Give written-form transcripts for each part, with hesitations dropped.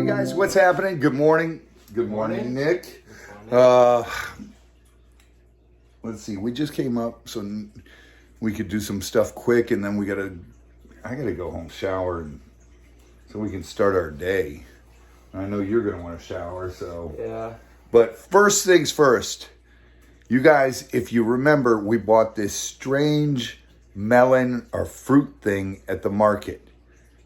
guys, what's happening? Good morning. Good morning, Nick. Let's see. We just came up so we could do some stuff quick, and then I gotta go home, shower, so we can start our day. I know you're gonna want to shower, so yeah. But first things first, you guys, if you remember, we bought this strange melon or fruit thing at the market.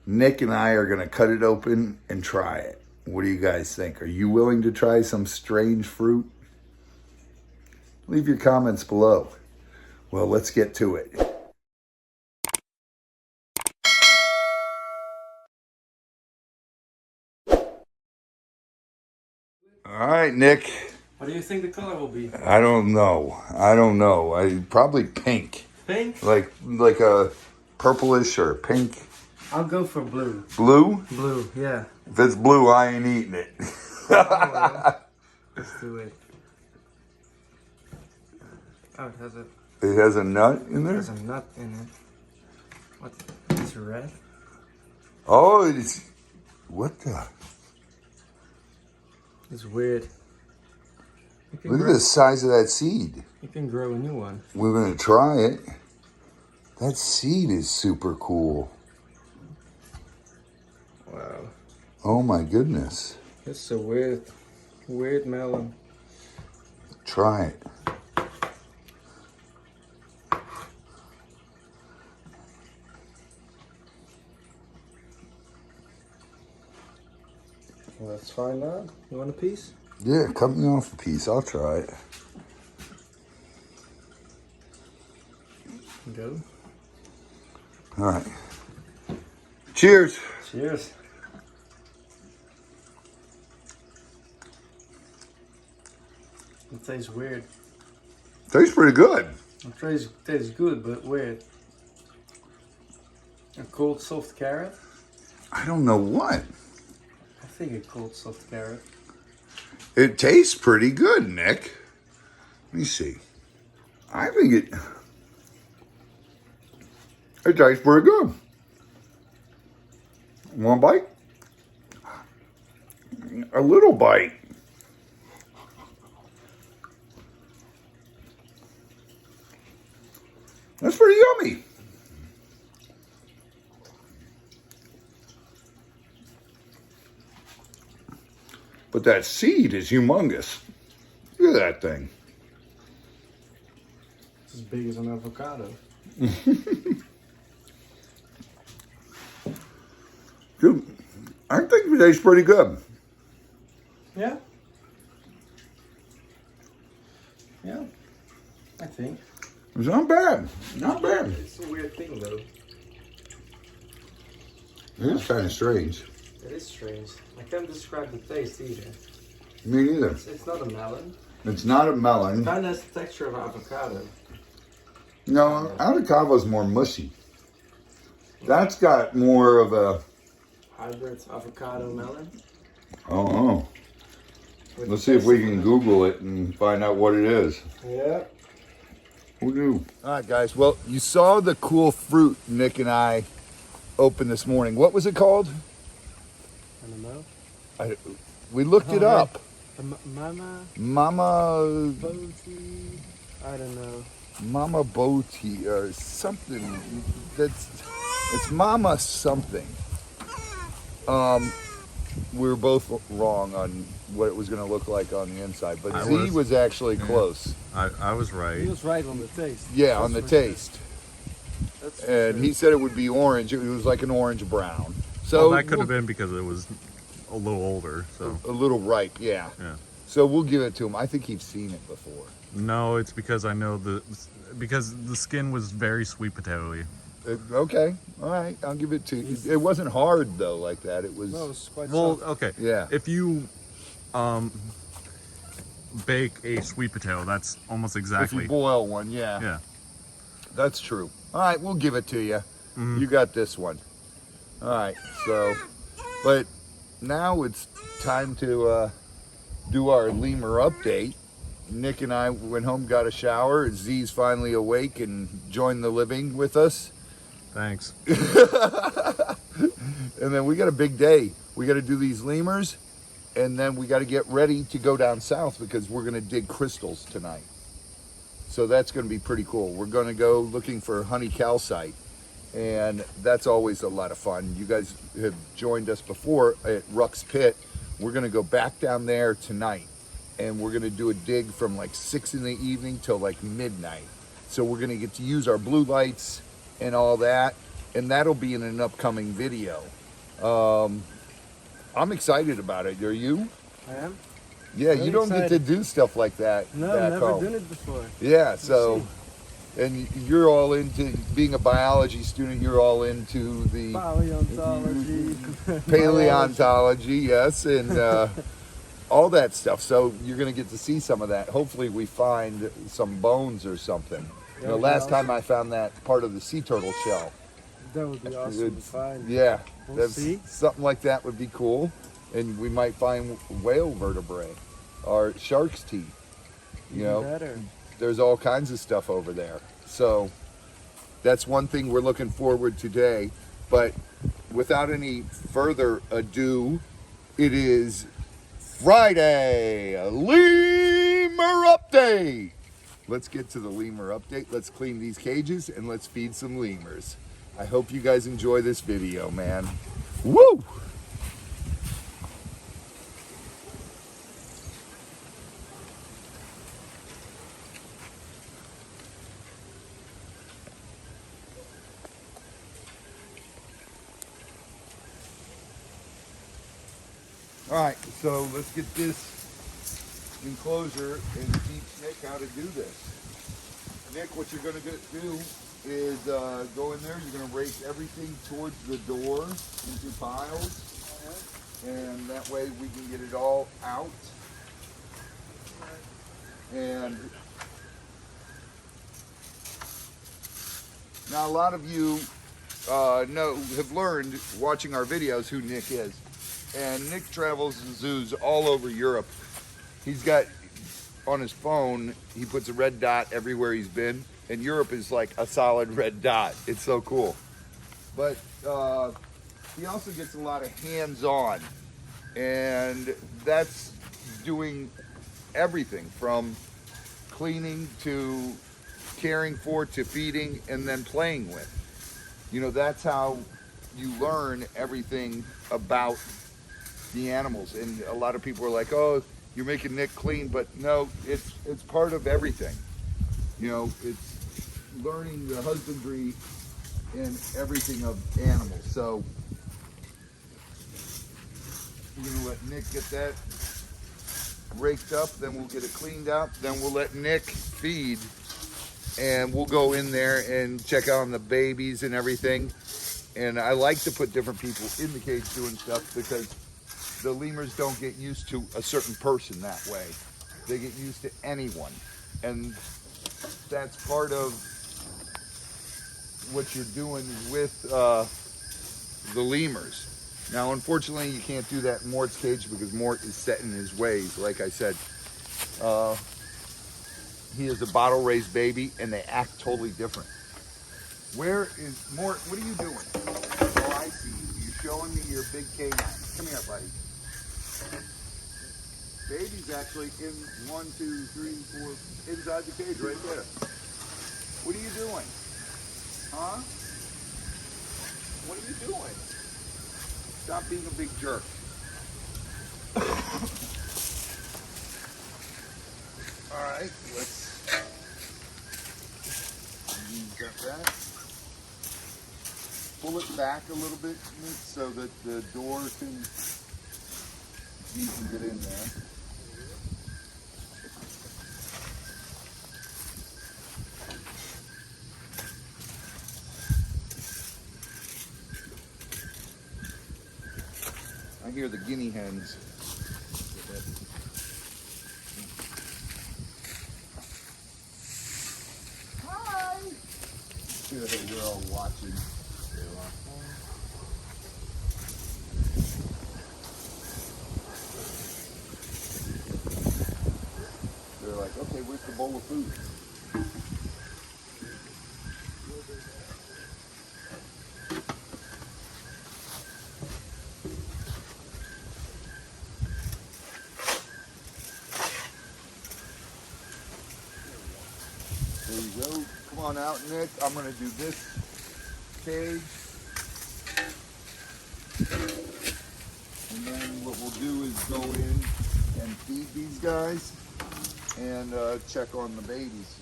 Nick and I are going to cut it open and try it. What do you guys think? Are you willing to try some strange fruit? Leave your comments below. Well, let's get to it. All right, Nick. What do you think the color will be? I don't know. Probably pink. Pink? Like a purplish or pink. I'll go for blue. Blue? Blue, yeah. If it's blue, I ain't eating it. Let's do it. Oh, it has It has a nut in there? There's a nut in it. What? It's red? Oh, it's... What the... It's weird. Look at the size of that seed. You can grow a new one. We're going to try it. That seed is super cool. Wow. Oh my goodness. It's a weird melon. Try it. Let's find out. You want a piece? Yeah, cut me off a piece. I'll try it. Go. All right. Cheers. Cheers. It tastes weird. Tastes pretty good. It tastes good, but weird. A cold soft carrot? I don't know what. I think a cold soft carrot. It tastes pretty good, Nick. Let me see. I think it tastes pretty good. One bite? A little bite. That's pretty yummy. But that seed is humongous. Look at that thing. It's as big as an avocado. Dude, I think it tastes pretty good. Yeah? Yeah, I think. It's not bad. Not bad. It's a weird thing though. It is kind of strange. It is strange. I can't describe the taste either. Me neither. It's not a melon. It's not a melon. It kind of has the texture of avocado. No, avocado's more mushy. That's got more of a... Hybrid avocado melon. Oh. Let's see if we can Google it and find out what it is. Yeah. Who knew? All right, guys. Well, you saw the cool fruit Nick and I opened this morning. What was it called? I don't know. We looked it up. Mama Boti. I don't know. Mama Boti or something. It's Mama something. We were both wrong on what it was going to look like on the inside, but Z was actually close. I was right. He was right on the taste. Yeah, on the taste. Sure. He said it would be orange. It was like an orange brown. So well, that could have been because it was a little older. So a little ripe, yeah. Yeah. So we'll give it to him. I think he's seen it before. No, it's because I know because the skin was very sweet potato-y. Okay, all right. I'll give it to you. It wasn't hard though, like that. It was. No, it's quite Well, soft. okay. Yeah. If you bake a sweet potato, that's almost exactly. If you boil one, yeah. Yeah. That's true. All right, we'll give it to you. Mm-hmm. You got this one. All right, so, but now it's time to do our lemur update. Nick and I went home, got a shower. Z's finally awake and joined the living with us. Thanks. And then we got a big day. We got to do these lemurs, and then we got to get ready to go down south because we're going to dig crystals tonight. So that's going to be pretty cool. We're going to go looking for honey calcite, and that's always a lot of fun. You guys have joined us before at Ruck's Pit. We're going to go back down there tonight, and we're going to do a dig from like 6 in the evening till like midnight. So we're going to get to use our blue lights and all that, and that'll be in an upcoming video. I'm excited about it. Are you? I am. Yeah, Really you don't get to excited. do stuff like that No, back never home. done it before. Yeah, so, and you're all into being a biology student. You're all into the Paleontology. paleontology, yes, and all that stuff. So you're going to get to see some of that. Hopefully, we find some bones or something. You know, last time I found that part of the sea turtle shell. That would be awesome to find. Yeah, We'll see. something like that would be cool, and we might find whale vertebrae or shark's teeth. You know, Better. there's all kinds of stuff over there. So that's one thing we're looking forward to today. But without any further ado, it is Friday, lemur update. Let's get to the lemur update. Let's clean these cages and let's feed some lemurs. I hope you guys enjoy this video, man. Woo! All right, so let's get this enclosure and teach Nick how to do this. Nick, what you're going to do is go in there. You're going to rake everything towards the door into piles, and that way we can get it all out. And now a lot of you have learned watching our videos who Nick is. And Nick travels zoos all over Europe. He's got on his phone, he puts a red dot everywhere he's been, and Europe is like a solid red dot. It's so cool. But he also gets a lot of hands-on, and that's doing everything from cleaning to caring for to feeding and then playing with. You know, that's how you learn everything about the animals. And a lot of people are like, oh, you're making Nick clean, but no, it's part of everything. You know, it's learning the husbandry and everything of animals. So we're gonna let Nick get that raked up, then we'll get it cleaned out, then we'll let Nick feed, and we'll go in there and check out on the babies and everything. And I like to put different people in the cage doing stuff because the lemurs don't get used to a certain person that way. They get used to anyone. And that's part of what you're doing with the lemurs. Now, unfortunately, you can't do that in Mort's cage because Mort is set in his ways. Like I said, he is a bottle-raised baby, and they act totally different. Where is Mort? What are you doing? Oh, I see you. You're showing me your big canine. Come here, buddy. Baby's actually in 1, 2, 3, 4, inside the cage right there. What are you doing? Huh? What are you doing? Stop being a big jerk. All right, let's got that. Pull it back a little bit, Nick, so that the door can, you can get in there. I hear the guinea hens. Hi! We're all watching. They're like, okay, where's the bowl of food? on out, Nick. I'm gonna do this cage. And then what we'll do is go in and feed these guys and check on the babies.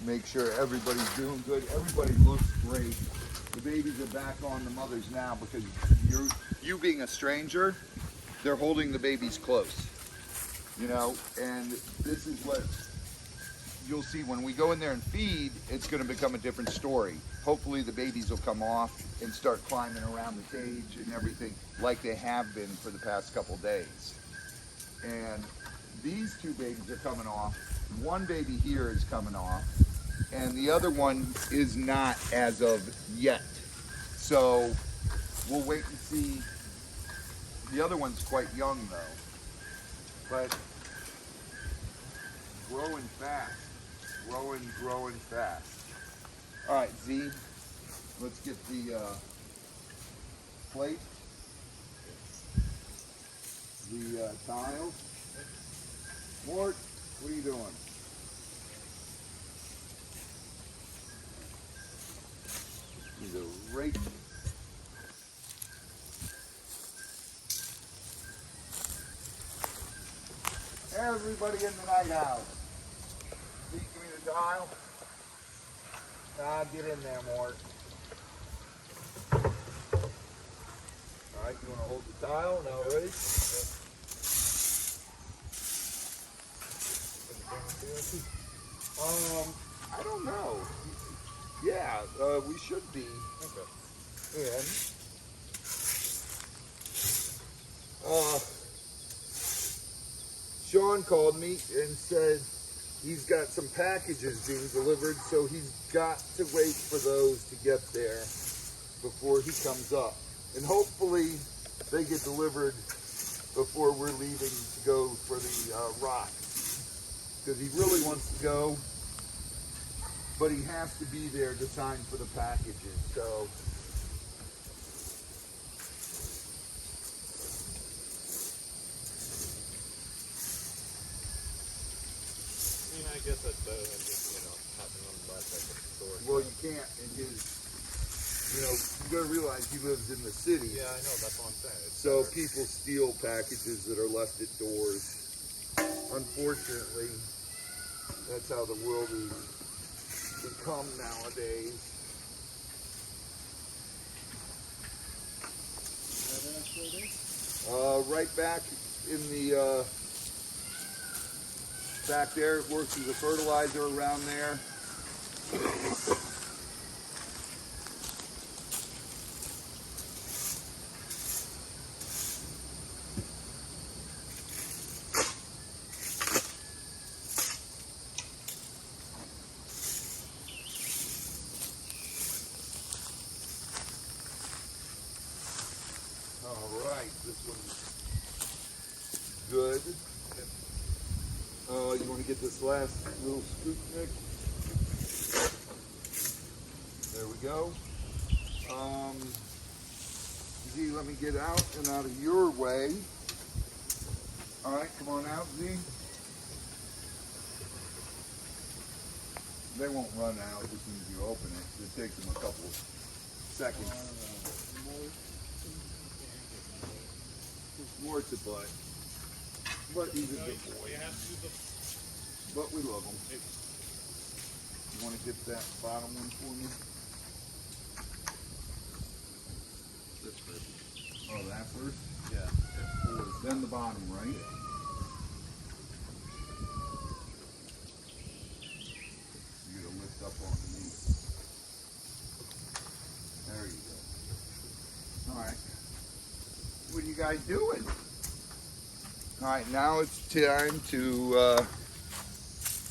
Make sure everybody's doing good. Everybody looks great. The babies are back on the mothers now because you being a stranger, they're holding the babies close. You know, and this is what you'll see when we go in there and feed. It's going to become a different story. Hopefully the babies will come off and start climbing around the cage and everything like they have been for the past couple days. And these two babies are coming off. One baby here is coming off and the other one is not as of yet. So we'll wait and see. The other one's quite young though, but growing fast, growing fast. All right, Z, let's get the plate, the tiles. Mort, what are you doing? These are right. Everybody in the night house. See, give me the tile. Get in there, Mort. All right, you want to hold the tile? Now, ready? I don't know. Yeah, we should be. Okay. And Sean called me and said he's got some packages being delivered, so he's got to wait for those to get there before he comes up. And hopefully they get delivered before we're leaving to go for the rock. Because he really wants to go, but he has to be there to sign for the packages. So I guess that's better than just, hopping on the bus at the store. well, you can't in his, you gotta realize he lives in the city. Yeah, I know, that's what I'm saying. So people steal packages that are left at doors. Unfortunately, that's how the world has become nowadays. Right back in the back there, it works as a fertilizer around there. All right, this one's good. You want to get this last little scoop, Nick? There we go. Z, let me get out and out of your way. All right, come on out, Z. They won't run out as soon as you open it. It takes them a couple of seconds. Mort's a butt. But he's a big boy. But we love him. You want to get that bottom one for me? This first. Oh, that first? Yeah. Then the bottom, right? Yeah. You gotta lift up on the knee. There you go. All right. What are you guys doing? All right, now it's time to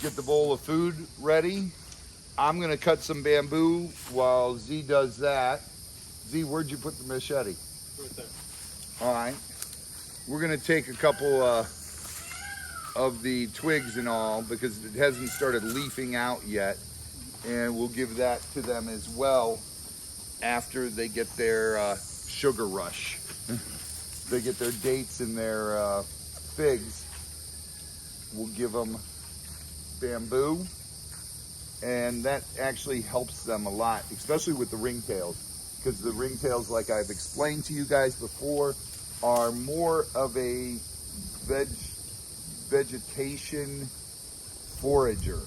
get the bowl of food ready. I'm gonna cut some bamboo while Z does that. Z, where'd you put the machete? Right there. All right. We're gonna take a couple of the twigs and all because it hasn't started leafing out yet. And we'll give that to them as well after they get their sugar rush. They get their dates and their figs. We'll give them bamboo and that actually helps them a lot, especially with the ringtails, because the ringtails, like I've explained to you guys before, are more of a vegetation forager,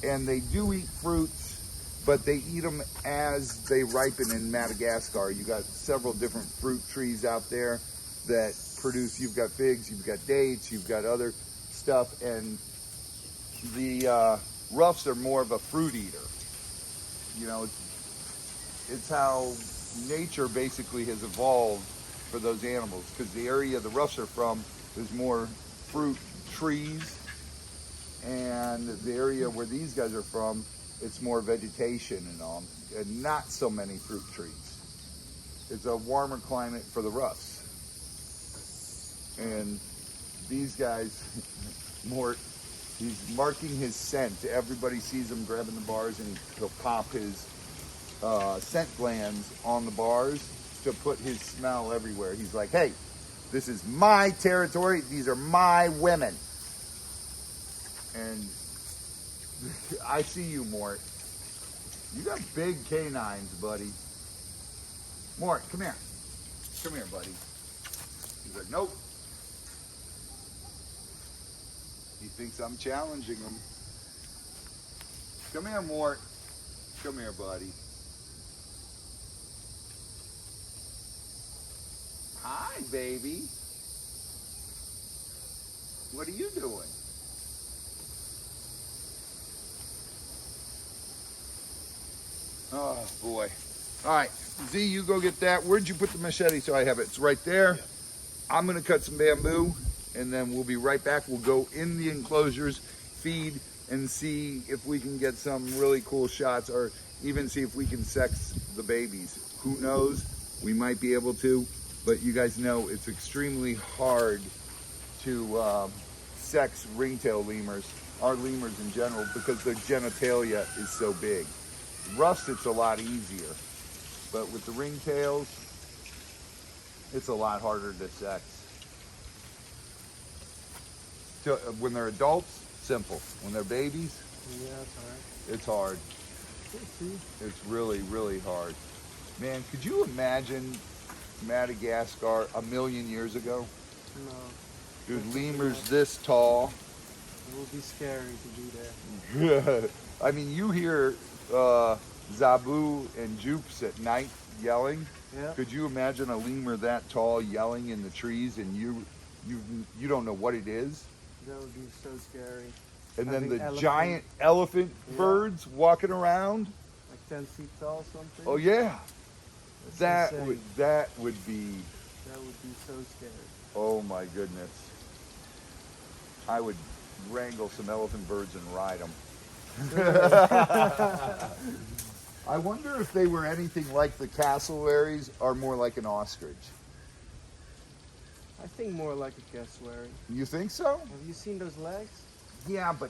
and they do eat fruits, but they eat them as they ripen in Madagascar. You got several different fruit trees out there that produce, you've got figs, you've got dates, you've got other stuff, and the ruffs are more of a fruit eater. You know, it's how nature basically has evolved for those animals, because the area the ruffs are from is more fruit trees, and the area where these guys are from, it's more vegetation and not so many fruit trees. It's a warmer climate for the ruffs, and these guys more. He's marking his scent. Everybody sees him grabbing the bars, and he'll pop his scent glands on the bars to put his smell everywhere. He's like, hey, this is my territory. These are my women. And I see you, Mort. You got big canines, buddy. Mort, come here. Come here, buddy. He's like, nope. He thinks I'm challenging him. Come here, Mort. Come here, buddy. Hi, baby. What are you doing? Oh, boy. All right, Z, you go get that. Where'd you put the machete so I have it? It's right there. I'm going to cut some bamboo, and then we'll be right back. We'll go in the enclosures, feed, and see if we can get some really cool shots, or even see if we can sex the babies. Who knows? We might be able to, but you guys know it's extremely hard to sex ringtail lemurs, or lemurs in general, because their genitalia is so big. Ruffs, it's a lot easier, but with the ringtails, it's a lot harder to sex. So, when they're adults, simple. When they're babies, Yeah, it's hard. it's hard. It's really, really hard. Man, could you imagine Madagascar a million years ago? No, Dude, lemurs this tall. it would be scary to do that. I mean, you hear Zabu and Jupes at night yelling. Yeah. Could you imagine a lemur that tall yelling in the trees, and you don't know what it is? That would be so scary. And I then think the elephant- giant elephant Yeah. birds walking around. Like 10 feet tall, something. Oh yeah, That's that insane. would be. That would be so scary. Oh my goodness. I would wrangle some elephant birds and ride them. I wonder if they were anything like the cassowaries, or more like an ostrich. I think more like a cassowary. You think so? Have you seen those legs? Yeah, but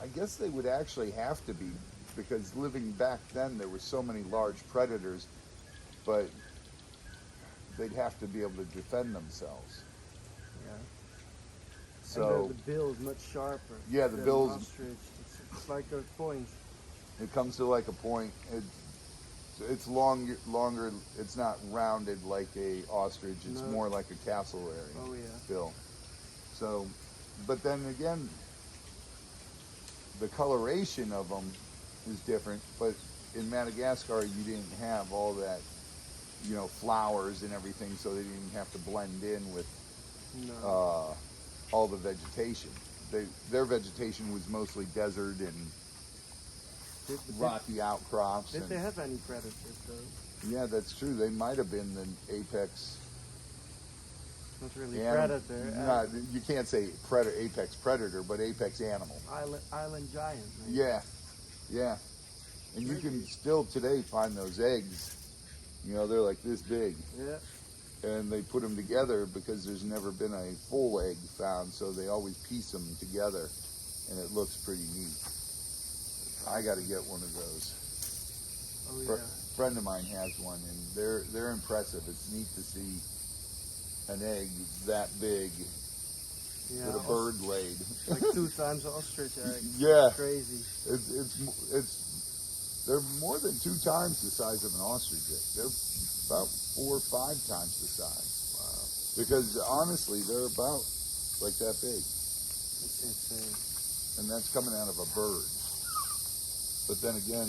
I guess they would actually have to be, because living back then there were so many large predators, but they'd have to be able to defend themselves. Yeah. So And the bill is much sharper. Yeah, the than bill's- an ostrich. It's like a point. it comes to like a point. It's longer. It's not rounded like a ostrich. It's No. more like a cassowary Oh yeah. bill. So, but then again, the coloration of them is different. But in Madagascar, you didn't have all that, flowers and everything, so they didn't have to blend in with No. all the vegetation. Their vegetation was mostly desert and rocky outcrops. Did And, they have any predators though? yeah, that's true. They might have been the apex. Not really Animal. predator. Not, you can't say apex predator, but apex animal. Island giant. Maybe. Yeah, yeah. And you can still today find those eggs. They're like this big. Yeah. And they put them together because there's never been a full egg found, so they always piece them together, and it looks pretty neat. I got to get one of those. Oh yeah. Friend of mine has one, and they're impressive. It's neat to see an egg that big Yeah, that a bird laid. like 2 times ostrich egg. Yeah, Crazy. they're more than 2 times the size of an ostrich egg. They're about 4 or 5 times the size. Wow. Because honestly, they're about like that big. That's insane. And that's coming out of a bird. But then again,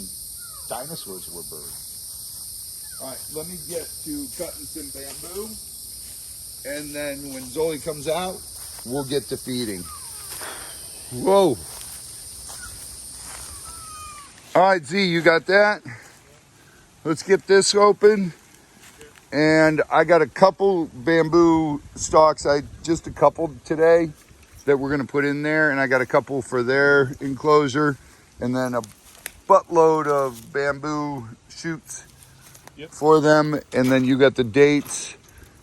dinosaurs were birds. All right, let me get to cutting some bamboo. And then when Zoli comes out, we'll get to feeding. Whoa. All right, Z, you got that? Let's get this open. And I got a couple bamboo stalks, just a couple today that we're gonna put in there. And I got a couple for their enclosure. And then a buttload of bamboo shoots for them. And then you got the dates.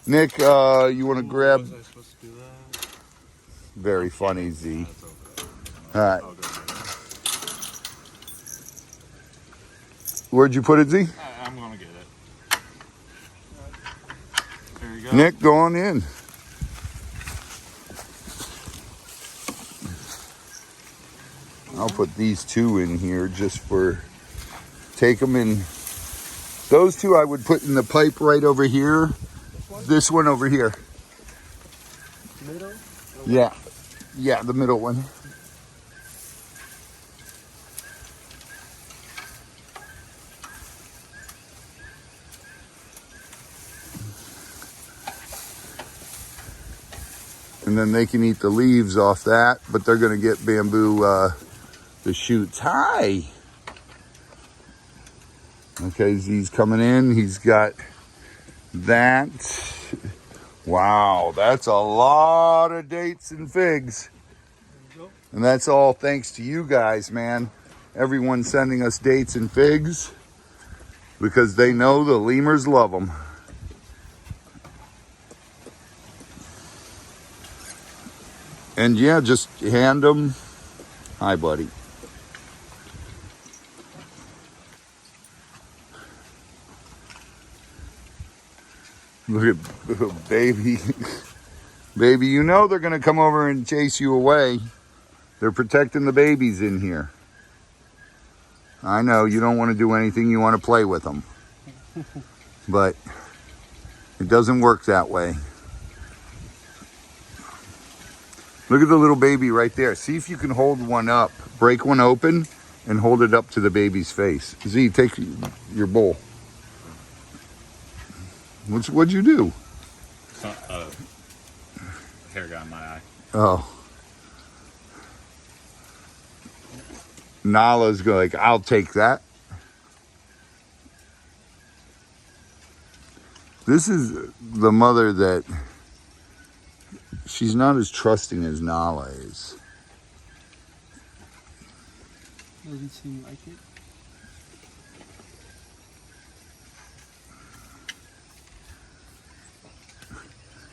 Nick, you wanna grab? Was I supposed to do that? Very funny, Z. That's okay. All right. I'll go get Where'd you put it, Z? it. I'm gonna get it. There you go. Nick, go on in. I'll put these 2 in here just for, take them in. Those 2 I would put in the pipe right over here. This one over here. Middle? Yeah. Yeah, the middle one. And then they can eat the leaves off that, but they're gonna get bamboo, the shoots. Hi. Okay, Z's coming in. He's got that. Wow, that's a lot of dates and figs. And that's all thanks to you guys, man. Everyone sending us dates and figs because they know the lemurs love them. And yeah, just hand them. Hi, buddy. Look at baby. Baby, you know they're going to come over and chase you away. They're protecting the babies in here. I know you don't want to do anything. You want to play with them. But it doesn't work that way. Look at the little baby right there. See if you can hold one up. Break one open and hold it up to the baby's face. Z, take your bowl. What'd you do? Hair got in my eye. Oh. Nala's like, I'll take that. This is the mother that she's not as trusting as Nala is. Doesn't seem like it.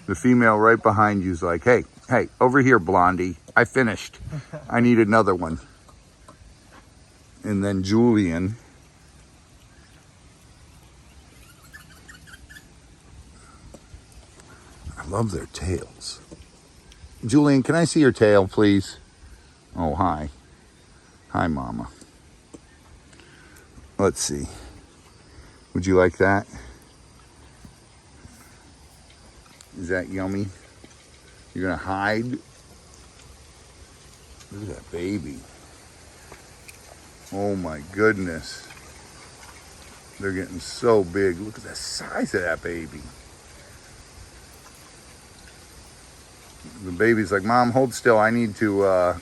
The female right behind you is like, hey, over here, Blondie. I finished. I need another one. And then Julian. I love their tails. Julian, can I see your tail, please? Oh, hi. Hi, Mama. Let's see. Would you like that? Is that yummy? You're gonna hide? Look at that baby. Oh my goodness. They're getting so big. Look at the size of that baby. The baby's like, Mom, hold still. I need to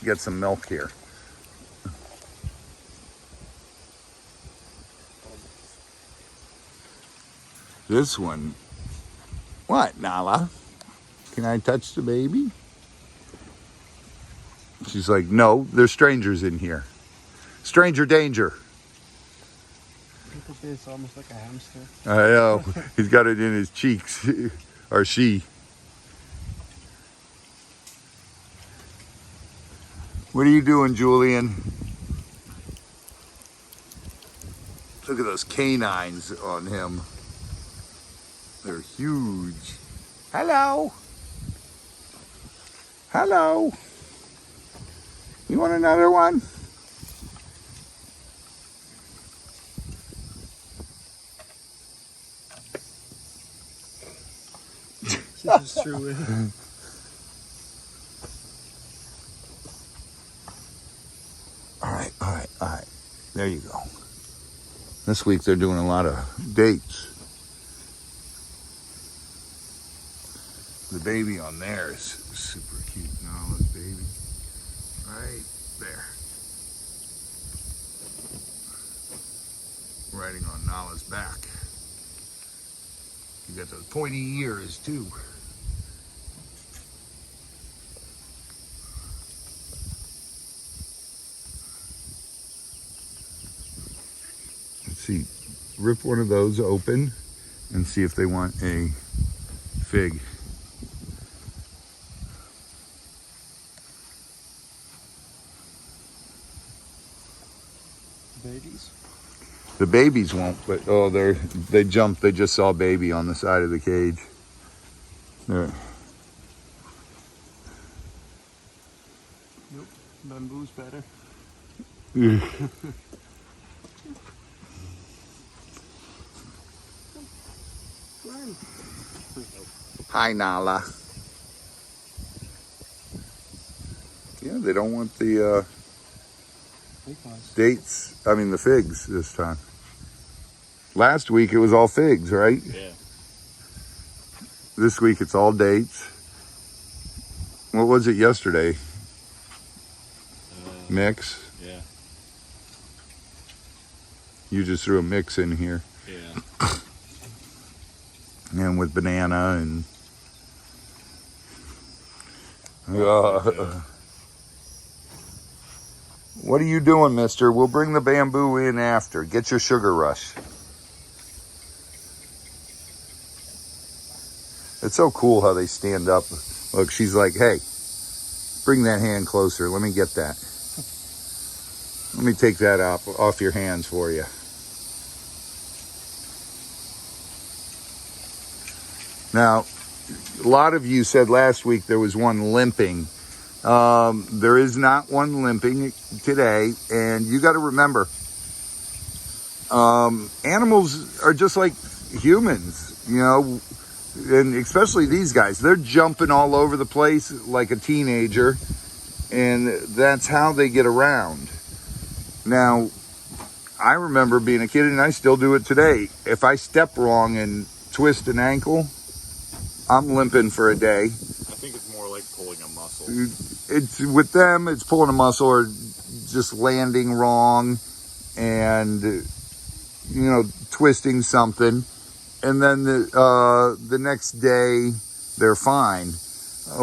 get some milk here. This one. What, Nala? Can I touch the baby? She's like, no, there's strangers in here. Stranger danger. People say it's almost like a hamster. I know. He's got it in his cheeks. Or she. What are you doing, Julian? Look at those canines on him. They're huge. Hello. Hello. You want another one? She just threw in. All right, all right, all right. There you go. This week they're doing a lot of dates. The baby on there is super cute. Nala's baby. Right there. Riding on Nala's back. You got those pointy ears too. Let's see. Rip one of those open and see if they want a fig. Babies. The babies won't, but oh, they jumped. They just saw baby on the side of the cage. There. Nope. Bamboo's better. Hi, Nala. Yeah, they don't want the dates. I mean, the figs this time. Last week it was all figs, right? Yeah. This week it's all dates. What was it yesterday? Mix. Yeah. You just threw a mix in here. Yeah. And with banana and what are you doing, mister? We'll bring the bamboo in after. Get your sugar rush. It's so cool how they stand up. Look, she's like, hey, bring that hand closer. Let me get that. Let me take that off your hands for you. Now, a lot of you said last week there was one limping. There is not one limping today. And you got to remember, animals are just like humans, you know, and especially these guys. They're jumping all over the place like a teenager. And that's how they get around. Now, I remember being a kid, and I still do it today. If I step wrong and twist an ankle, I'm limping for a day. I think it's more like pulling a muscle. It's with them, it's pulling a muscle or just landing wrong and, you know, twisting something. And then the next day, they're fine.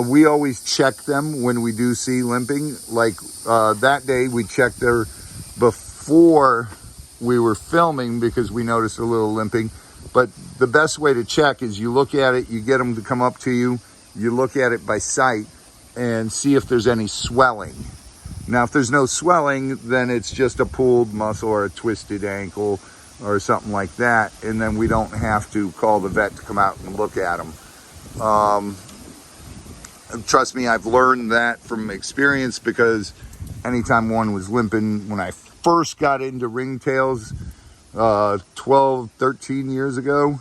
We always check them when we do see limping. Like that day, we checked her before we were filming because we noticed a little limping. But the best way to check is you look at it, you get them to come up to you, you look at it by sight and see if there's any swelling. Now, if there's no swelling, then it's just a pulled muscle or a twisted ankle or something like that. And then we don't have to call the vet to come out and look at them. Trust me, I've learned that from experience because anytime one was limping, when I first got into ringtails 12, 13 years ago,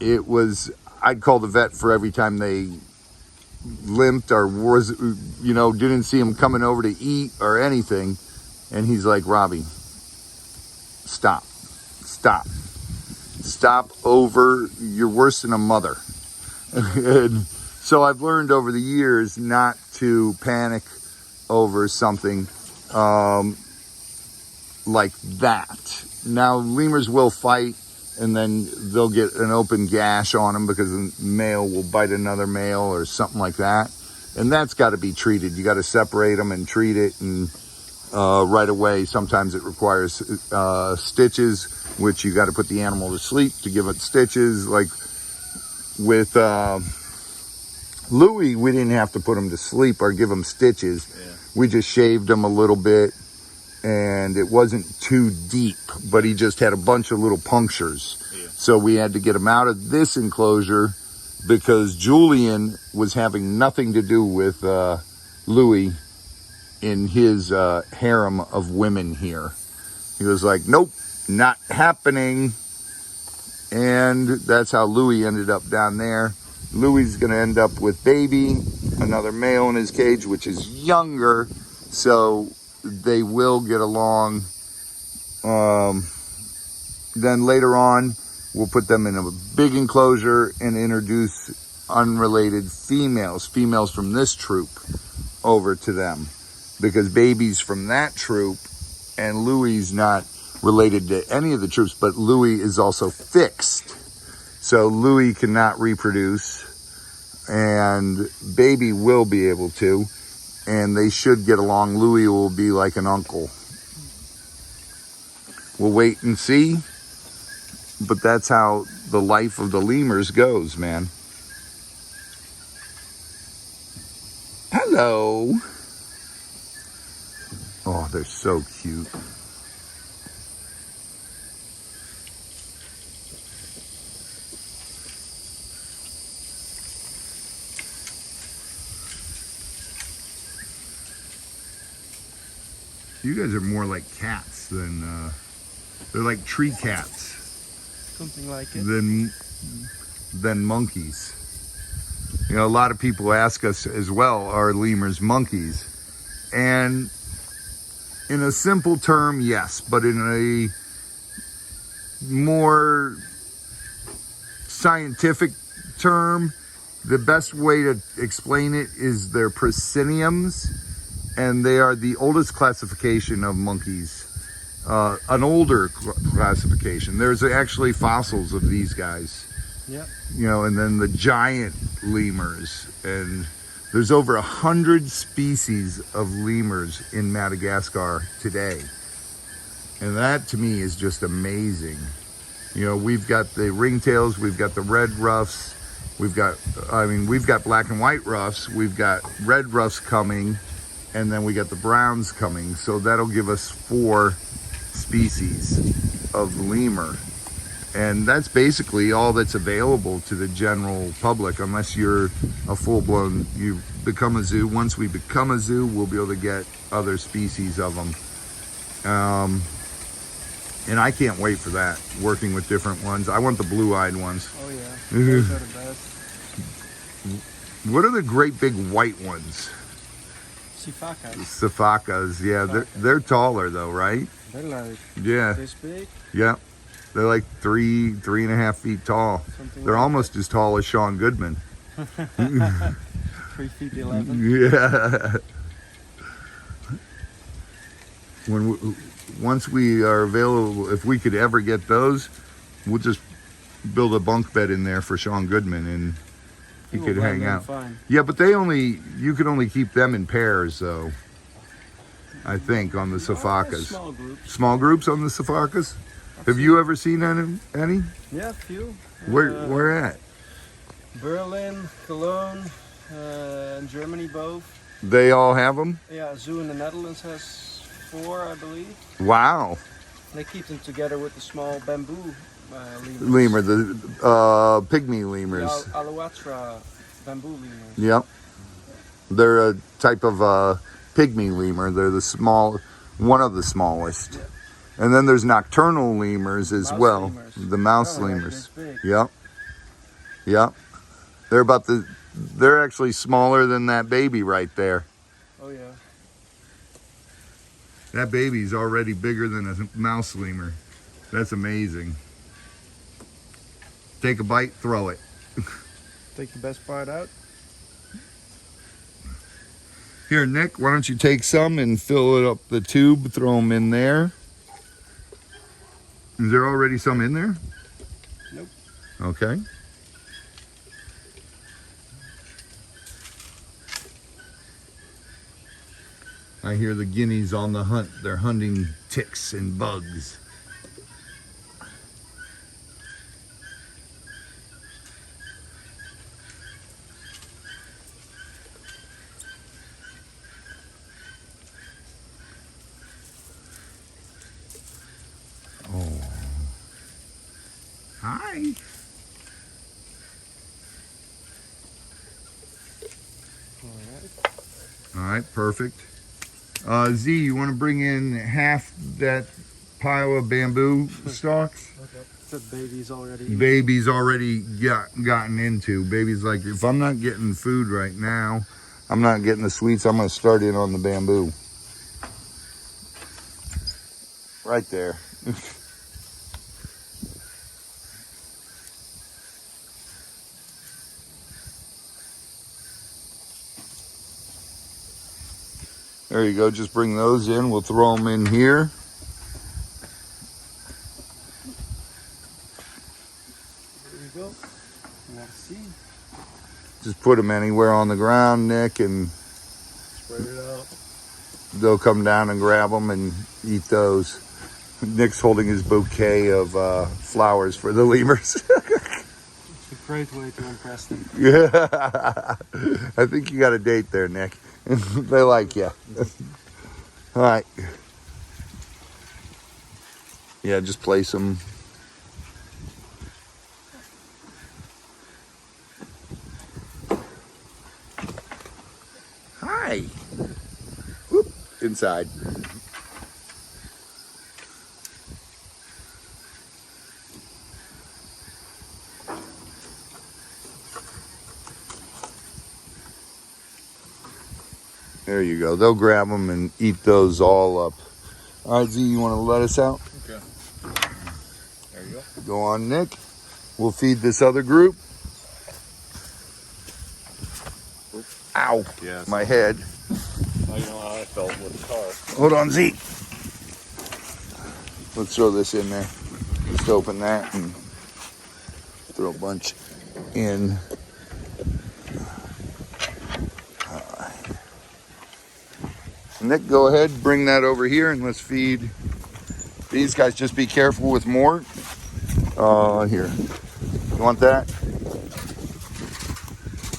it was, I'd call the vet for every time they limped or was, you know, didn't see him coming over to eat or anything. And he's like, Robbie, stop over, you're worse than a mother. And so I've learned over the years not to panic over something like that. Now, lemurs will fight, and then they'll get an open gash on them because a male will bite another male or something like that. And that's got to be treated. You got to separate them and treat it, and right away. Sometimes it requires stitches, which you got to put the animal to sleep to give it stitches. Like with Louis, we didn't have to put him to sleep or give him stitches. Yeah. We just shaved him a little bit, and it wasn't too deep, but he just had a bunch of little punctures. Yeah. So we had to get him out of this enclosure because Julian was having nothing to do with Louis in his harem of women here. He was like, nope, not happening. And that's how Louis ended up down there. Louis is going to end up with Baby, another male in his cage, which is younger, so they will get along. Then later on, we'll put them in a big enclosure and introduce unrelated females from this troop over to them, because Baby's from that troop and Louis not related to any of the troops, but Louis is also fixed. So Louis cannot reproduce, and Baby will be able to, and they should get along. Louis will be like an uncle. We'll wait and see, but that's how the life of the lemurs goes, man. Hello. Oh, they're so cute. You guys are more like cats than, they're like tree cats. Something like it. Than monkeys. You know, a lot of people ask us as well, are lemurs monkeys? And in a simple term, yes, but in a more scientific term, the best way to explain it is they're prosceniums, and they are the oldest classification of monkeys, an older classification. There's actually fossils of these guys. Yep. You know, and then the giant lemurs, and there's over 100 species of lemurs in Madagascar today, and that to me is just amazing. You know, we've got the ringtails, we've got the red ruffs, we've got black and white ruffs, we've got red ruffs coming, and then we got the browns coming. So that'll give us 4 species of lemur. And that's basically all that's available to the general public, unless you're a full-blown, you become a zoo. Once we become a zoo, we'll be able to get other species of them. And I can't wait for that, working with different ones. I want the blue-eyed ones. Oh yeah, those are the best. What are the great big white ones? Sifakas, yeah. They're taller though, right? They're like this big. Yeah. They're like 3.5 feet tall. They're almost as tall as Sean Goodman. 3 feet 11. Yeah. Once we are available, if we could ever get those, we'll just build a bunk bed in there for Sean Goodman, and he could hang out. Fine. Yeah, but you could only keep them in pairs, though. I think on the Sifakas. Small groups. Small groups on the Sifakas. Have you ever seen any? Yeah, a few. Where at? Berlin, Cologne, and Germany both. They all have them? Yeah, a zoo in the Netherlands has 4, I believe. Wow. They keep them together with the small bamboo lemurs. Lemur, the pygmy lemurs. The Alouatra bamboo lemurs. Yep. They're a type of pygmy lemur. They're one of the smallest. Yeah. And then there's nocturnal lemurs as well. Lemurs. The mouse Like lemurs. this big. Yep. Yep. They're actually smaller than that baby right there. Oh yeah. That baby's already bigger than a mouse lemur. That's amazing. Take a bite, throw it. Take the best part out. Here, Nick, why don't you take some and fill it up the tube, throw them in there. Is there already some in there? Nope. Okay. I hear the guineas on the hunt. They're hunting ticks and bugs. Oh. Hi. All right, perfect. Z, you want to bring in half that pile of bamboo stalks? Okay. The baby's already. Baby's already gotten into. Baby's like, if I'm not getting food right now, I'm not getting the sweets, I'm going to start in on the bamboo. Right there. There you go. Just bring those in. We'll throw them in here. There you go. Let's see. Just put them anywhere on the ground, Nick, and Spread it out. they'll come down and grab them and eat those. Nick's holding his bouquet of flowers for the lemurs. It's a great way to impress them. Yeah. I think you got a date there, Nick. They like you. All right. Yeah, just place them. Hi. Whoop. Inside. There you go. They'll grab them and eat those all up. All right, Z, you want to let us out? Okay. There you go. Go on, Nick. We'll feed this other group. Ow. Yes. My head. Now you know how I felt with the car. Hold on, Z. Let's throw this in there. Just open that and throw a bunch in. Nick, go ahead, bring that over here and let's feed these guys. Just be careful with Mort. Here. You want that?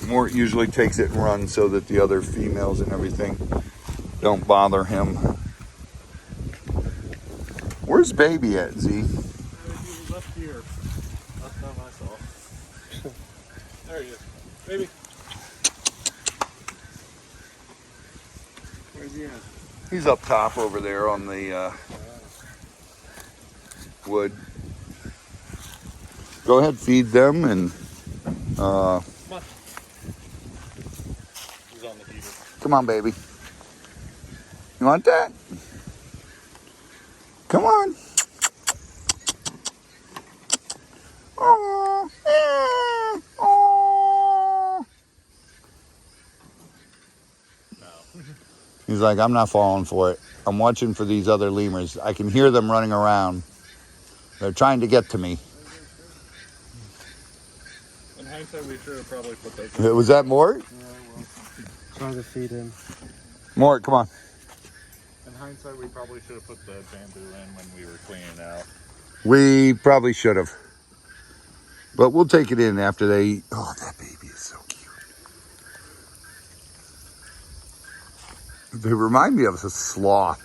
Mort usually takes it and runs so that the other females and everything don't bother him. Where's baby at, Z? He was up here. Last time I saw. There he is. Baby. Where's he at? He's up top over there on the wood. Go ahead, feed them and Come on. He's on the heater. come on, baby. You want that? Come on. Oh, oh. No. He's like, I'm not falling for it. I'm watching for these other lemurs. I can hear them running around. They're trying to get to me. In hindsight, we should have probably put those. Was that Mort? Yeah, well. Trying to feed him. Mort, come on. In hindsight, we probably should have put the bamboo in when we were cleaning out. We probably should have. But we'll take it in after they eat. Oh, that baby is so cute. They remind me of a sloth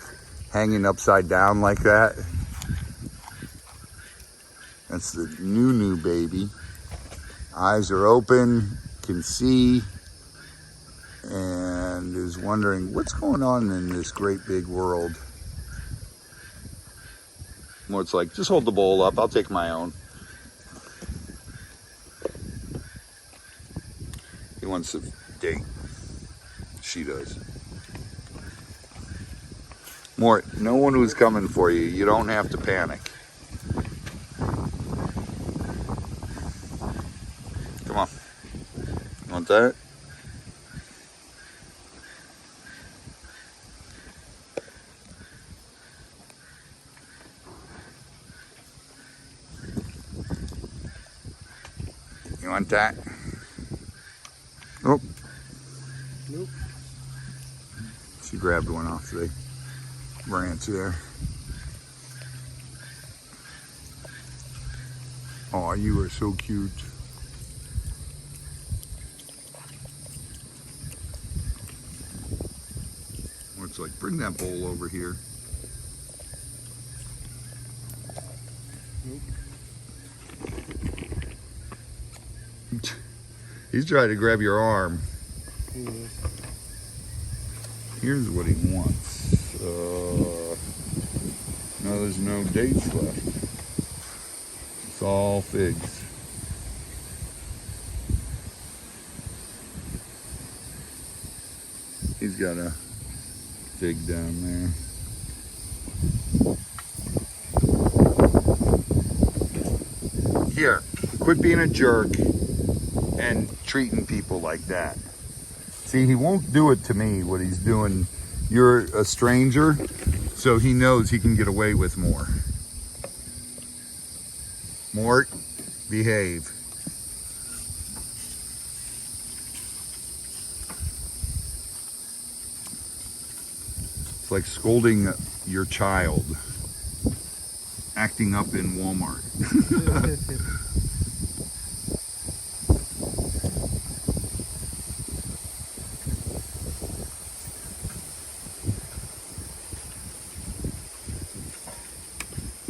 hanging upside down like that. That's the new baby. Eyes are open, can see, and is wondering what's going on in this great big world. Mort's like, just hold the bowl up, I'll take my own. He wants to date. She does. Mort, no one was coming for you. You don't have to panic. Come on. You want that? You want that? Oh. Nope. She grabbed one off the branch there. Oh, you are so cute. It's like, bring that bowl over here. He's trying to grab your arm. He is. Here's what he wants. No, there's no dates left. It's all figs. He's got a fig down there. Here, quit being a jerk and treating people like that. See, he won't do it to me, what he's doing. You're a stranger, so he knows he can get away with more. Mort, behave. It's like scolding your child, acting up in Walmart.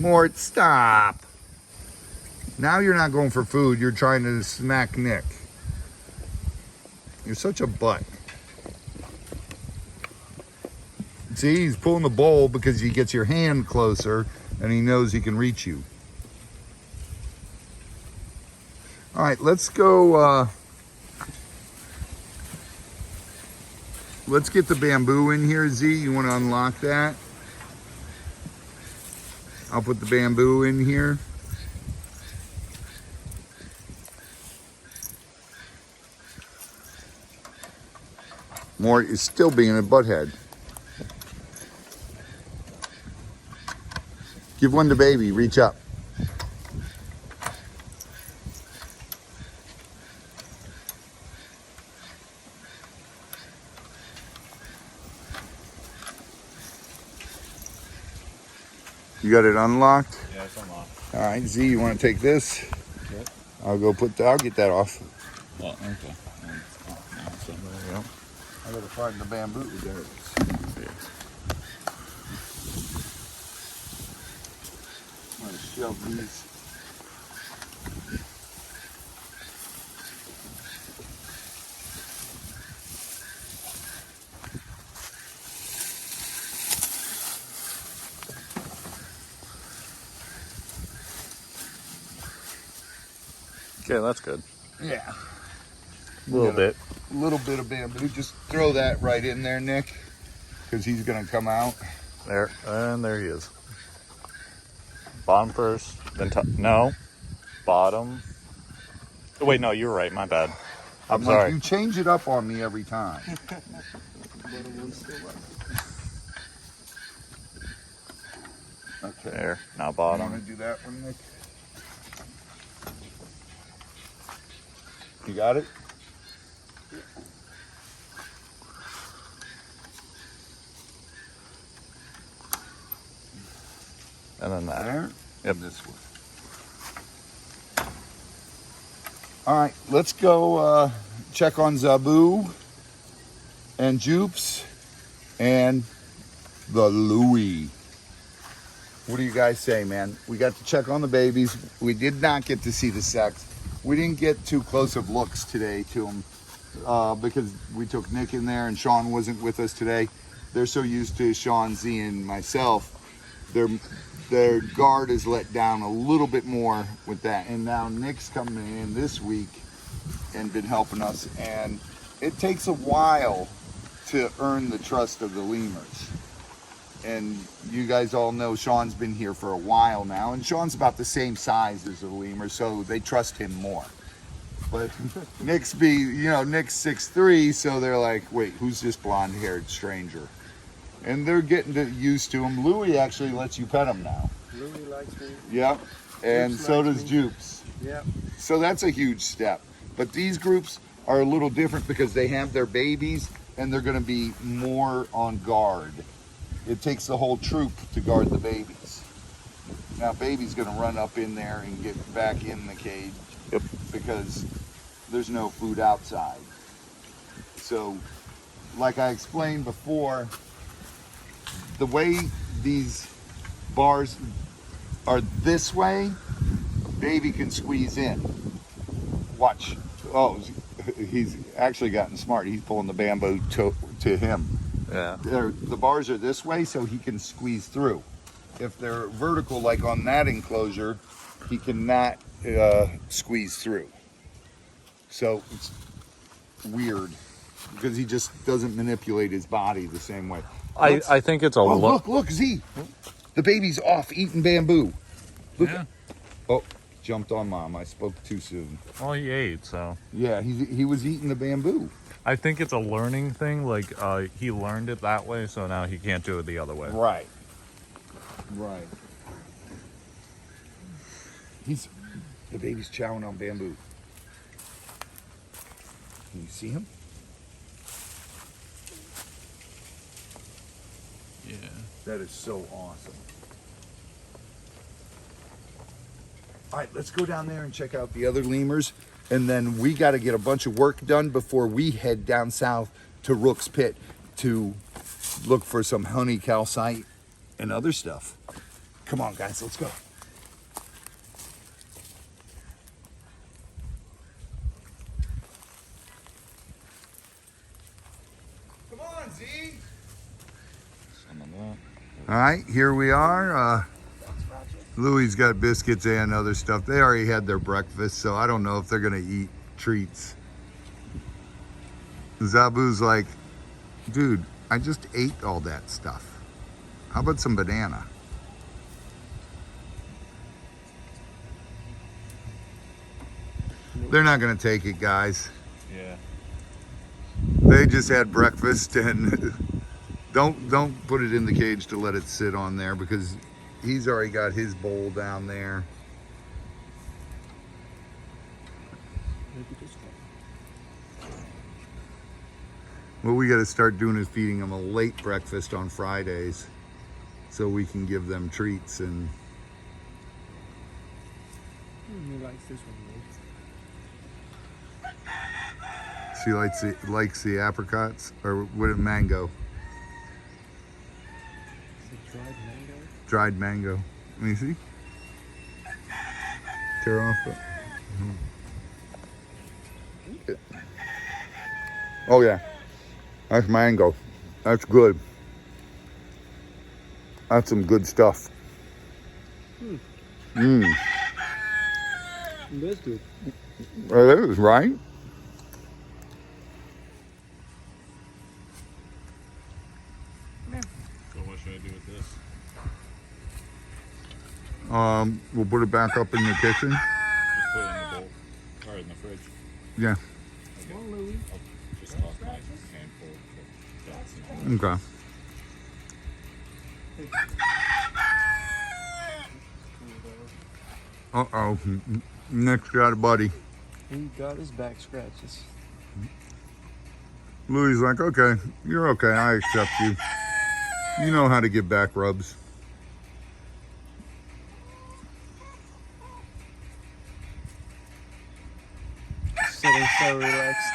Mort, stop. Now you're not going for food, you're trying to smack Nick. You're such a butt. See, he's pulling the bowl because he gets your hand closer and he knows he can reach you. All right, let's go, let's get the bamboo in here, Z. You want to unlock that? I'll put the bamboo in here. Mort is still being a butthead. Give one to baby, reach up. You got it unlocked? Yeah, it's unlocked. All right, Z, you want to take this? Yep. I'll get that off. Oh, okay. There you go. I gotta find the bamboo. There it is. I'm gonna shove these. Okay, that's good. Yeah. A little bit. A little bit of bamboo. Just throw that right in there, Nick, because he's gonna come out. There, and there he is. Bottom first, then top. No, bottom. Oh, wait, no, you're right. My bad. I'm like, sorry. you change it up on me every time. Okay. There, now You bottom. want to do that one, Nick? You got it? And then that. There? Yep. This way. All right, let's go check on Zabu and Jupes and the Louie. What do you guys say, man? We got to check on the babies. We did not get to see the sex. We didn't get too close of looks today to them because we took Nick in there and Sean wasn't with us today. They're so used to Sean, Z, and myself. Their guard is let down a little bit more with that. And now Nick's coming in this week and been helping us. And it takes a while to earn the trust of the lemurs. And you guys all know Sean's been here for a while now. And Sean's about the same size as the lemur, so they trust him more. But Nick's 6'3", so they're like, wait, who's this blonde-haired stranger? And they're getting used to him. Louie actually lets you pet him now. Louie likes me. Yep. And Jupes so likes does me. Jupes. Yep. So that's a huge step. But these groups are a little different because they have their babies and they're going to be more on guard. It takes the whole troop to guard the babies. Now baby's going to run up in there and get back in the cage. Yep. Because there's no food outside. So like I explained before, the way these bars are this way, baby can squeeze in. Watch. Oh, he's actually gotten smart. He's pulling the bamboo to him. Yeah. The bars are this way so he can squeeze through. If they're vertical like on that enclosure, he cannot squeeze through. So it's weird because he just doesn't manipulate his body the same way. I think it's a Oh, look. look, Z. The baby's off eating bamboo. Look. Yeah. Oh, jumped on mom. I spoke too soon. Well, he ate, so. Yeah, he was eating the bamboo. I think it's a learning thing. Like, he learned it that way, so now he can't do it the other way. Right. The baby's chowing on bamboo. Can you see him? Yeah. That is so awesome. All right, let's go down there and check out the other lemurs. And then we got to get a bunch of work done before we head down south to Rook's Pit to look for some honey calcite and other stuff. Come on, guys, let's go. Come on, Z. Some of that. All right, here we are. Louie's got biscuits and other stuff. They already had their breakfast, so I don't know if they're gonna eat treats. Zabu's like, dude, I just ate all that stuff. How about some banana? They're not gonna take it, guys. Yeah. They just had breakfast, and don't put it in the cage to let it sit on there because he's already got his bowl down there. What we got to start doing is feeding them a late breakfast on Fridays so we can give them treats. And He likes this one she likes the apricots, or what, mango, most. Dried mango. dried mango. Let me see. Tear off the. Oh yeah, that's mango. That's good. That's some good stuff. Mmm. That's good. It is, right? So what should I do with this? We'll put it back up in the kitchen. Just put it in the bowl. Or in the fridge. Yeah. Okay. I'll just toss my handful of dots in. Okay. Uh-oh. Nick's got a buddy. He got his back scratches. Louie's like, okay, you're okay. I accept you. You know how to give back rubs. Sitting so relaxed.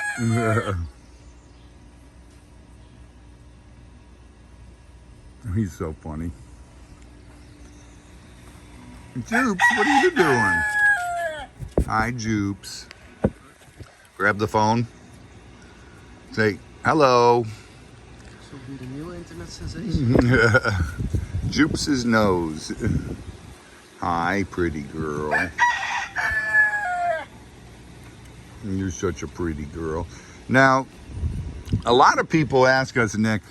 He's so funny. Jupes, what are you doing? Hi, Jupes. Grab the phone. Say, hello. So be the new internet sensation. Jupes' nose. Hi, pretty girl. You're such a pretty girl. Now, a lot of people ask us, Nick,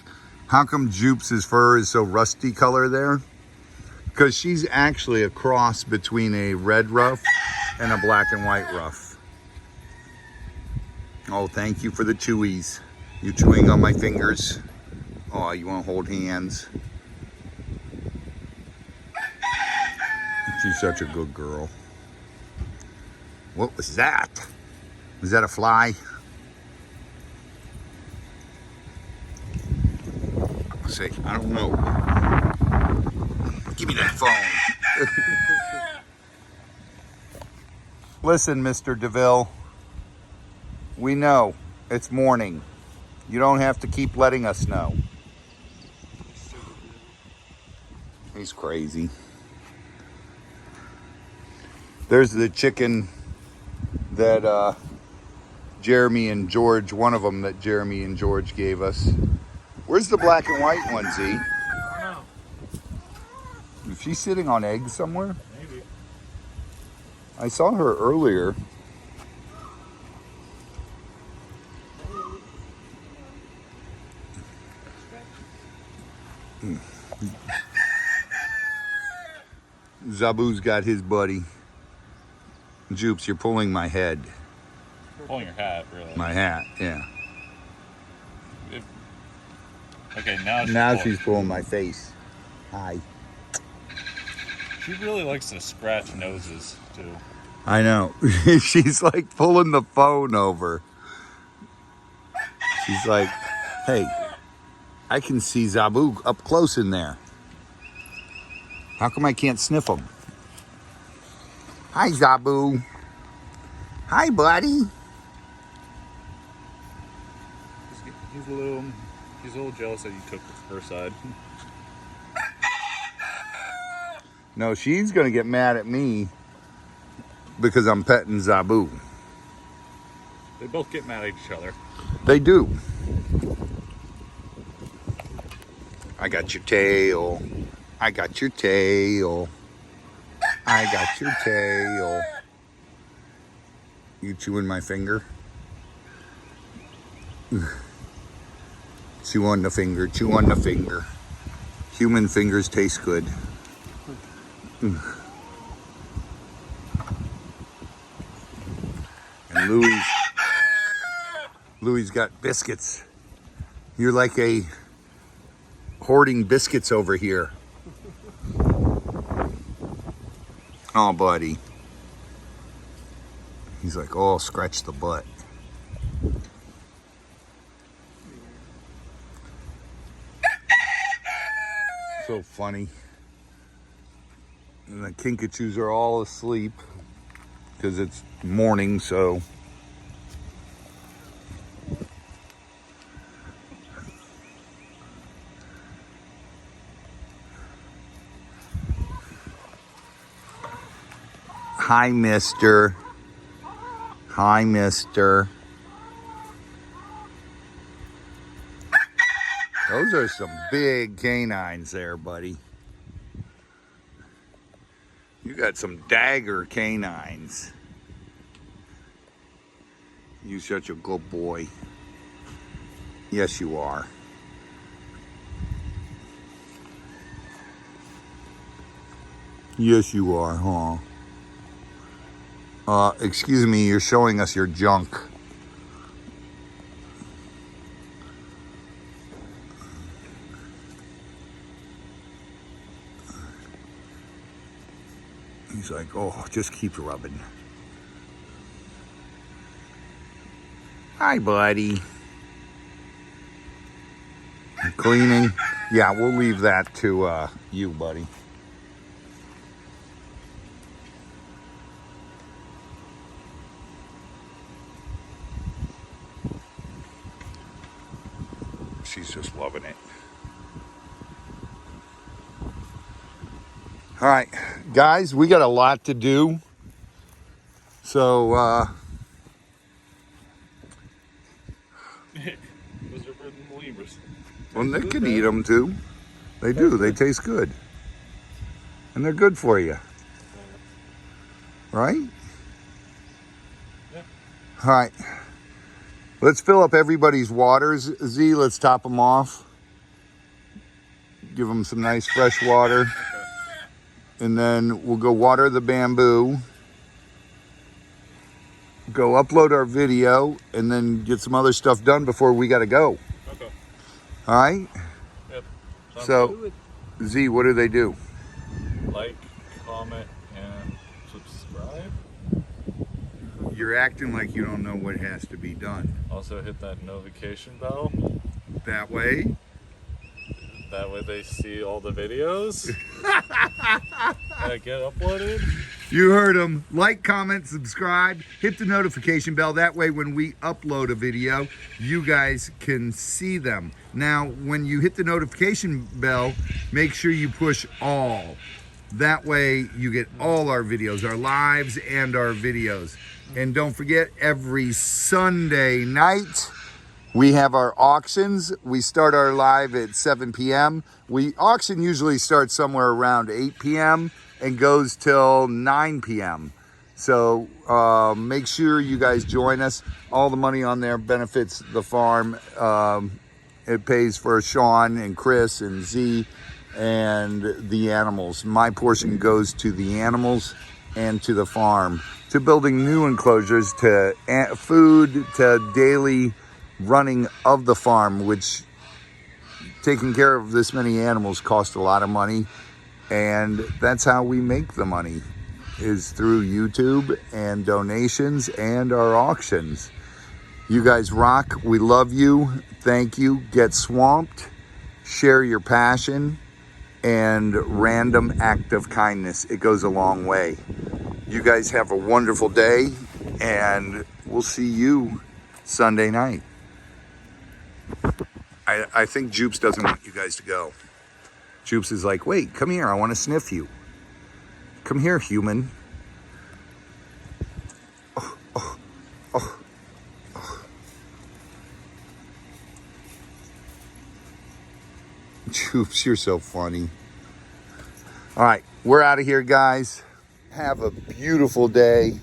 how come Jupes' fur is so rusty color there? Because she's actually a cross between a red ruff and a black and white ruff. Oh, thank you for the chewies. You're chewing on my fingers. Oh, you want to hold hands? She's such a good girl. What was that? Was that a fly? Say, I don't know. Give me that phone. Listen, Mr. DeVille. We know it's morning. You don't have to keep letting us know. He's crazy. There's the chicken that Jeremy and George, one of them that Jeremy and George gave us. Where's the black and white one, Z? I don't know. Is she sitting on eggs somewhere? Maybe. I saw her earlier. Zabu's got his buddy. Jupes, you're pulling my head. Pulling your hat, really. My hat, yeah. Okay, Now she's pulling my face. Hi. She really likes to scratch noses, too. I know. She's like pulling the phone over. She's like, hey, I can see Zabu up close in there. How come I can't sniff him? Hi, Zabu. Hi, buddy. He's a little jealous that you took her side. No, she's going to get mad at me because I'm petting Zabu. They both get mad at each other. They do. I got your tail. I got your tail. I got your tail. You chewing my finger? Chew on the finger, chew on the finger. Human fingers taste good. And Louie's got biscuits. You're like a hoarding biscuits over here. Oh, buddy. He's like, oh, scratch the butt. So funny. And the Kinkajous are all asleep because it's morning, so. Hi, mister. Hi, mister. Those are some big canines there, buddy. You got some dagger canines. You're such a good boy. Yes, you are. Yes, you are, huh? Excuse me, you're showing us your junk. He's like, oh, just keep rubbing. Hi, buddy. Cleaning? Yeah, we'll leave that to you, buddy. She's just loving it. All right, guys, we got a lot to do. So, Those are for the lemurs. well, Nick can eat them too. They do. They taste good. And they're good for you. Right? Yeah. All right. Let's fill up everybody's waters. Z, let's top them off. Give them some nice fresh water. Okay. And then we'll go water the bamboo. Go upload our video and then get some other stuff done before we got to go. Okay. All right? Yep. Sounds So, good. Z, what do they do? Like, comment, and subscribe. You're acting like you don't know what has to be done. Also hit that notification bell. That way? That way they see all the videos that get uploaded. You heard them. Like, comment, subscribe, hit the notification bell. That way when we upload a video, you guys can see them. Now, when you hit the notification bell, make sure you push all. That way you get all our videos, our lives and our videos. And don't forget, every Sunday night We have our auctions. We start our live at 7 p.m. Auction usually starts somewhere around 8 p.m. and goes till 9 p.m. So make sure you guys join us. All the money on there benefits the farm. It pays for Sean and Chris and Z and the animals. My portion goes to the animals and to the farm, to building new enclosures, to food, to daily running of the farm, which taking care of this many animals costs a lot of money. And that's how we make the money, is through YouTube and donations and our auctions. You guys rock. We love you. Thank you. Get swamped. Share your passion and random act of kindness. It goes a long way. You guys have a wonderful day, and we'll see you Sunday night. I think Jupes doesn't want you guys to go. Jupes is like, wait, come here. I want to sniff you. Come here, human. Oh, oh, oh, oh. Jupes, you're so funny. All right, we're out of here, guys. Have a beautiful day.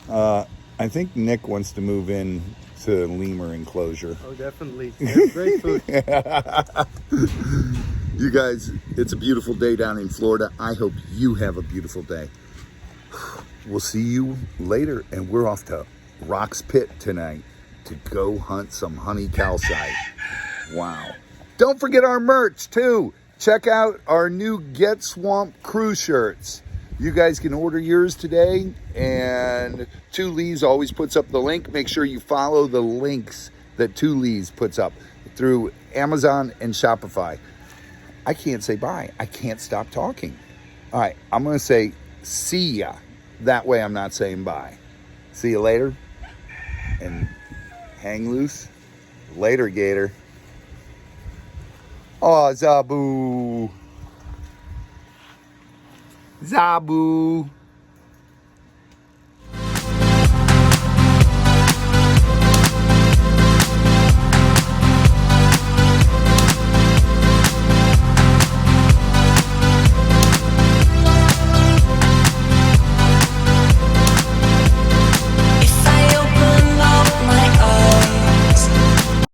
I think Nick wants to move in to lemur enclosure. Oh, definitely. Great food. You guys, it's a beautiful day down in Florida. I hope you have a beautiful day. We'll see you later, and we're off to Rock's Pit tonight to go hunt some honey calcite. Wow. Don't forget our merch, too. Check out our new Get Swamped crew shirts. You guys can order yours today, and Two Lees always puts up the link. Make sure you follow the links that Two Lees puts up through Amazon and Shopify. I can't say bye. I can't stop talking. All right, I'm going to say see ya. That way I'm not saying bye. See you later, and hang loose. Later, Gator. Oh, Zabu. Zabu.